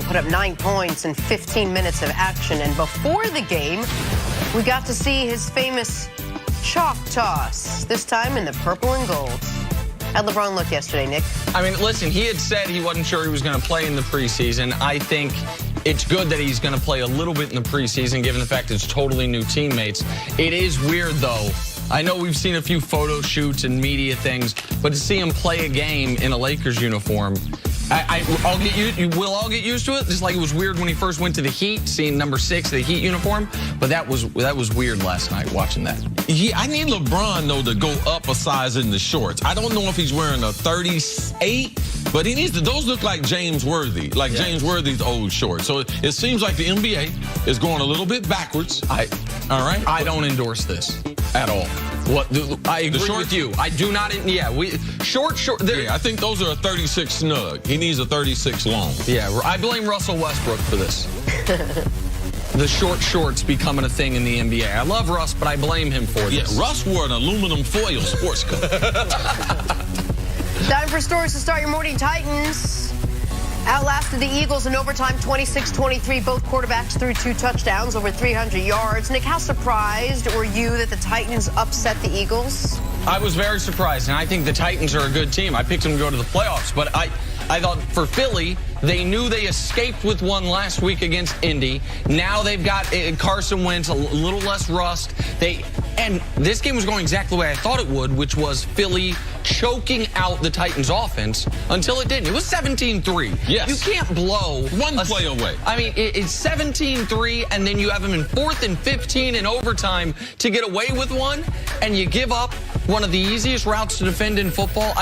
Young put up 9 points in 15 minutes of action. And before the game, we got to see his famous chalk toss, this time in the purple and gold. How'd LeBron look yesterday, Nick? I mean, listen, he had said he wasn't sure he was going to play in the preseason. I think it's good that he's going to play a little bit in the preseason, given the fact it's totally new teammates. It is weird, though. I know we've seen a few photo shoots and media things, but to see him play a game in a Lakers uniform, we'll all get used to it. Just like it was weird when he first went to the Heat, seeing number 6, the Heat uniform. But that was weird last night, watching that. Yeah, I need LeBron, though, to go up a size in the shorts. I don't know if he's wearing a 38, but he needs to. Those look like James Worthy, like James Worthy's old shorts. So it seems like the NBA is going a little bit backwards. All right? I don't endorse this at all. I agree with you. I do not. Yeah, short. Yeah, I think those are a 36 snug. He needs a 36 long. Yeah, I blame Russell Westbrook for this. The short shorts becoming a thing in the NBA. I love Russ, but I blame him for this. Yeah, Russ wore an aluminum foil sports coat. Time for stories to start your morning. Titans outlasted the Eagles in overtime 26-23. Both quarterbacks threw 2 touchdowns, over 300 yards. Nick, how surprised were you that the Titans upset the Eagles? I was very surprised, and I think the Titans are a good team. I picked them to go to the playoffs, but I thought for Philly, they knew they escaped with one last week against Indy. Now they've got Carson Wentz, a little less rust. And this game was going exactly the way I thought it would, which was Philly choking out the Titans' offense until it didn't. It was 17-3. Yes. You can't blow one play away. I mean, it's 17-3, and then you have them in 4th and 15 in overtime to get away with one, and you give up one of the easiest routes to defend in football.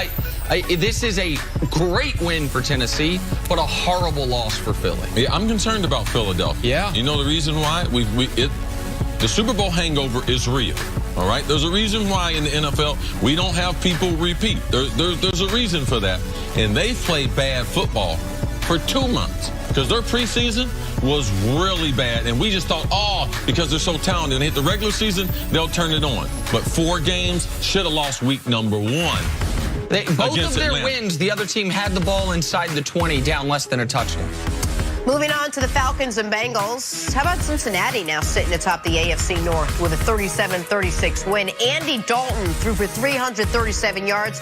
This is a great win for Tennessee, but a horrible loss for Philly. Yeah, I'm concerned about Philadelphia. Yeah. You know the reason why? The Super Bowl hangover is real. All right? There's a reason why in the NFL we don't have people repeat. There's a reason for that. And they played bad football for 2 months because their preseason was really bad. And we just thought, because they're so talented and hit the regular season, they'll turn it on. But 4 games, should have lost week number 1. Both of their wins, the other team had the ball inside the 20, down less than a touchdown. Moving on to the Falcons and Bengals. How about Cincinnati now sitting atop the AFC North with a 37-36 win? Andy Dalton threw for 337 yards,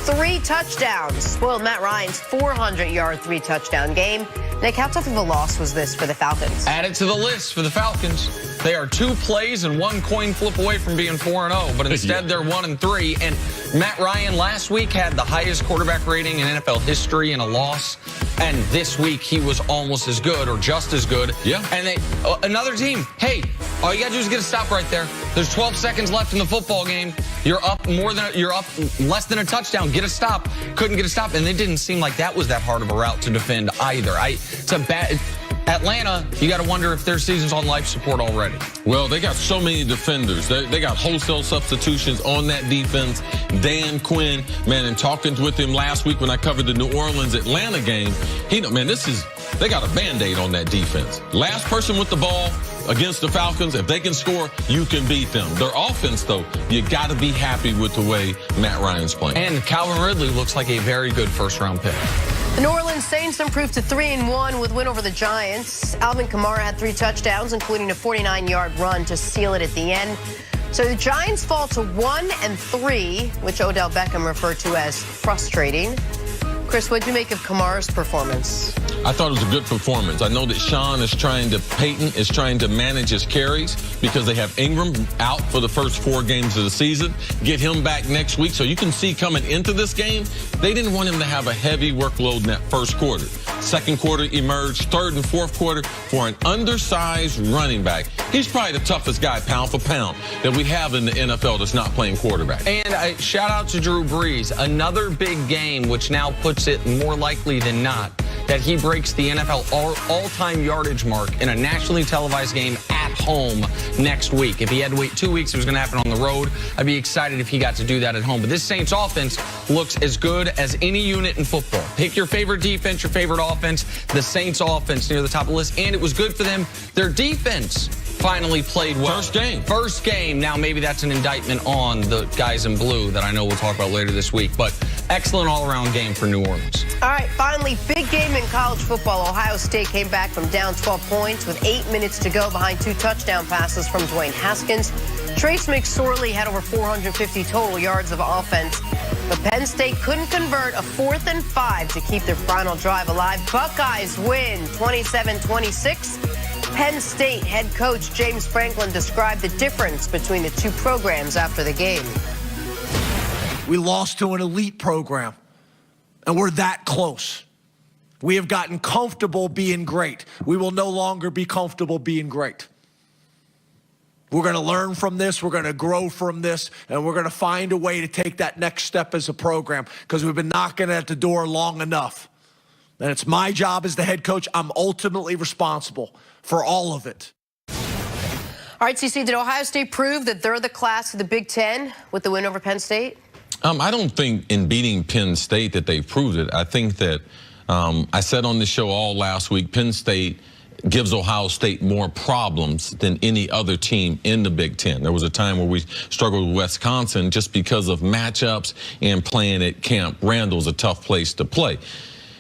3 touchdowns. Spoiled Matt Ryan's 400-yard 3-touchdown game. Nick, how tough of a loss was this for the Falcons? Add it to the list for the Falcons. They are 2 plays and 1 coin flip away from being 4-0, but instead they're 1-3. And Matt Ryan last week had the highest quarterback rating in NFL history in a loss. And this week he was almost as good or just as good. Yeah. And another team, hey, all you got to do is get a stop right there. There's 12 seconds left in the football game. You're up less than a touchdown. Get a stop. Couldn't get a stop. And it didn't seem like that was that hard of a route to defend either. It's a bad Atlanta, you got to wonder if their season's on life support already. Well, they got so many defenders. They got wholesale substitutions on that defense. Dan Quinn, man, and talking with him last week when I covered the New Orleans-Atlanta game, they got a Band-Aid on that defense. Last person with the ball against the Falcons, if they can score, you can beat them. Their offense, though, you got to be happy with the way Matt Ryan's playing. And Calvin Ridley looks like a very good first-round pick. The New Orleans Saints improved to 3-1 with win over the Giants. Alvin Kamara had 3 touchdowns, including a 49-yard run to seal it at the end. So the Giants fall to 1-3, which Odell Beckham referred to as frustrating. Chris, what did you make of Kamara's performance? I thought it was a good performance. I know that Peyton is trying to manage his carries because they have Ingram out for the first 4 games of the season. Get him back next week. So you can see coming into this game, they didn't want him to have a heavy workload in that first quarter. Second quarter emerged, third and fourth quarter for an undersized running back. He's probably the toughest guy pound for pound that we have in the NFL that's not playing quarterback. And shout out to Drew Brees. Another big game, which now puts it more likely than not that he breaks the NFL all-time yardage mark in a nationally televised game at home next week. If he had to wait 2 weeks, it was going to happen on the road. I'd be excited if he got to do that at home. But this Saints offense looks as good as any unit in football. Pick your favorite defense, your favorite offense. The Saints offense near the top of the list. And it was good for them. Their defense finally played well. First game. Now maybe that's an indictment on the guys in blue that I know we'll talk about later this week. But excellent all-around game for New Orleans. All right, finally, big game in college football. Ohio State came back from down 12 points with 8 minutes to go behind 2 touchdown passes from Dwayne Haskins. Trace McSorley had over 450 total yards of offense. But Penn State couldn't convert a 4th and 5 to keep their final drive alive. Buckeyes win 27-26. Penn State head coach James Franklin described the difference between the two programs after the game. We lost to an elite program, and we're that close. We have gotten comfortable being great. We will no longer be comfortable being great. We're going to learn from this, we're going to grow from this, and we're going to find a way to take that next step as a program because we've been knocking at the door long enough. And it's my job as the head coach. I'm ultimately responsible for all of it. All right, CC, did Ohio State prove that they're the class of the Big Ten with the win over Penn State? I don't think in beating Penn State that they proved it. I think that I said on the show all last week, Penn State gives Ohio State more problems than any other team in the Big Ten. There was a time where we struggled with Wisconsin just because of matchups and playing at Camp Randall's a tough place to play.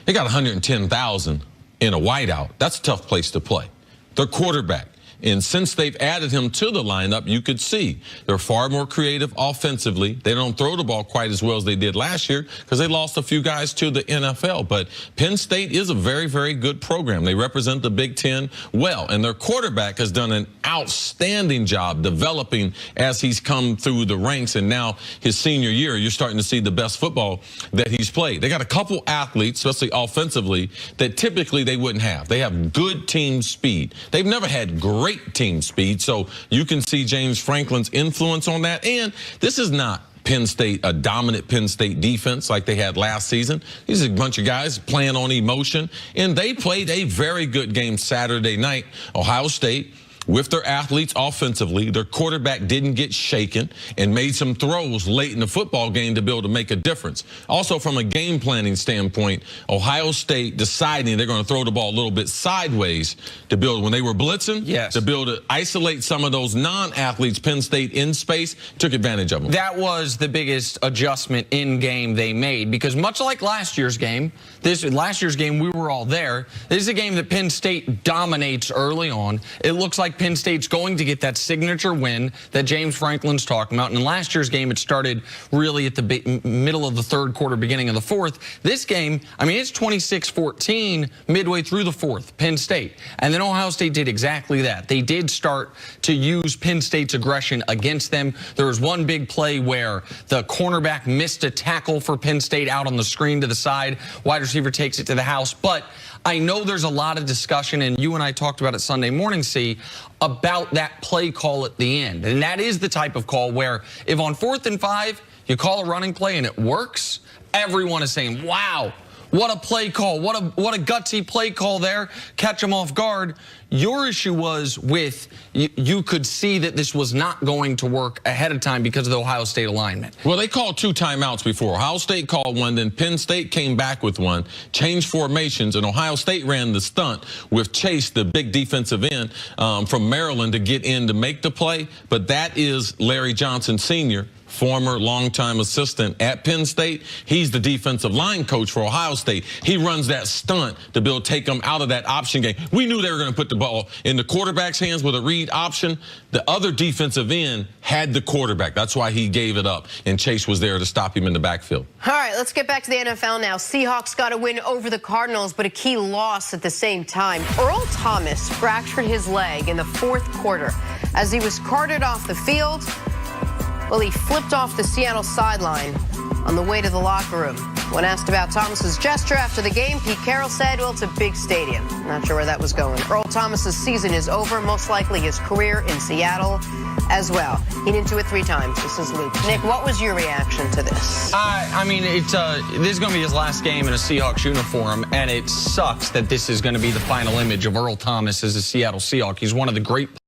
They got 110,000 in a whiteout. That's a tough place to play. Their quarterback. And since they've added him to the lineup, you could see they're far more creative offensively. They don't throw the ball quite as well as they did last year because they lost a few guys to the NFL. But Penn State is a very, very good program. They represent the Big Ten well. And their quarterback has done an outstanding job developing as he's come through the ranks. And now his senior year, you're starting to see the best football that he's played. They got a couple athletes, especially offensively, that typically they wouldn't have. They have good team speed. They've never had great team speed, so you can see James Franklin's influence on that. And this is not Penn State, a dominant Penn State defense like they had last season. These are a bunch of guys playing on emotion, and they played a very good game Saturday night. Ohio State, with their athletes offensively, their quarterback didn't get shaken and made some throws late in the football game to be able to make a difference. Also, from a game planning standpoint, Ohio State deciding they're going to throw the ball a little bit sideways to build, when they were blitzing, to build to isolate some of those non-athletes. Penn State in space took advantage of them. That was the biggest adjustment in game they made, because much like last year's game, we were all there. This is a game that Penn State dominates early on. It looks like Penn State's going to get that signature win that James Franklin's talking about. And in last year's game, it started really at the middle of the third quarter, beginning of the fourth. This game, I mean, it's 26-14 midway through the fourth, Penn State. And then Ohio State did exactly that. They did start to use Penn State's aggression against them. There was one big play where the cornerback missed a tackle for Penn State out on the screen to the side. Wide receiver takes it to the house. But I know there's a lot of discussion, and you and I talked about it Sunday morning, C, about that play call at the end. And that is the type of call where if on 4th and 5, you call a running play and it works, everyone is saying, wow, what a play call. What a gutsy play call there. Catch them off guard. Your issue was with, you could see that this was not going to work ahead of time because of the Ohio State alignment. Well, they called 2 timeouts before. Ohio State called one, then Penn State came back with one, changed formations, and Ohio State ran the stunt with Chase, the big defensive end from Maryland, to get in to make the play. But that is Larry Johnson Sr., former longtime assistant at Penn State. He's the defensive line coach for Ohio State. He runs that stunt to be able to take them out of that option game. We knew they were going to put the ball in the quarterback's hands with a read option. The other defensive end had the quarterback. That's why he gave it up, and Chase was there to stop him in the backfield. All right, let's get back to the NFL now. Seahawks got a win over the Cardinals, but a key loss at the same time. Earl Thomas fractured his leg in the 4th quarter as he was carted off the field. Well, he flipped off the Seattle sideline on the way to the locker room. When asked about Thomas's gesture after the game, Pete Carroll said, well, it's a big stadium. Not sure where that was going. Earl Thomas's season is over, most likely his career in Seattle as well. He into it 3 times. This is Luke. Nick, what was your reaction to this? I mean, this is going to be his last game in a Seahawks uniform, and it sucks that this is going to be the final image of Earl Thomas as a Seattle Seahawk. He's one of the great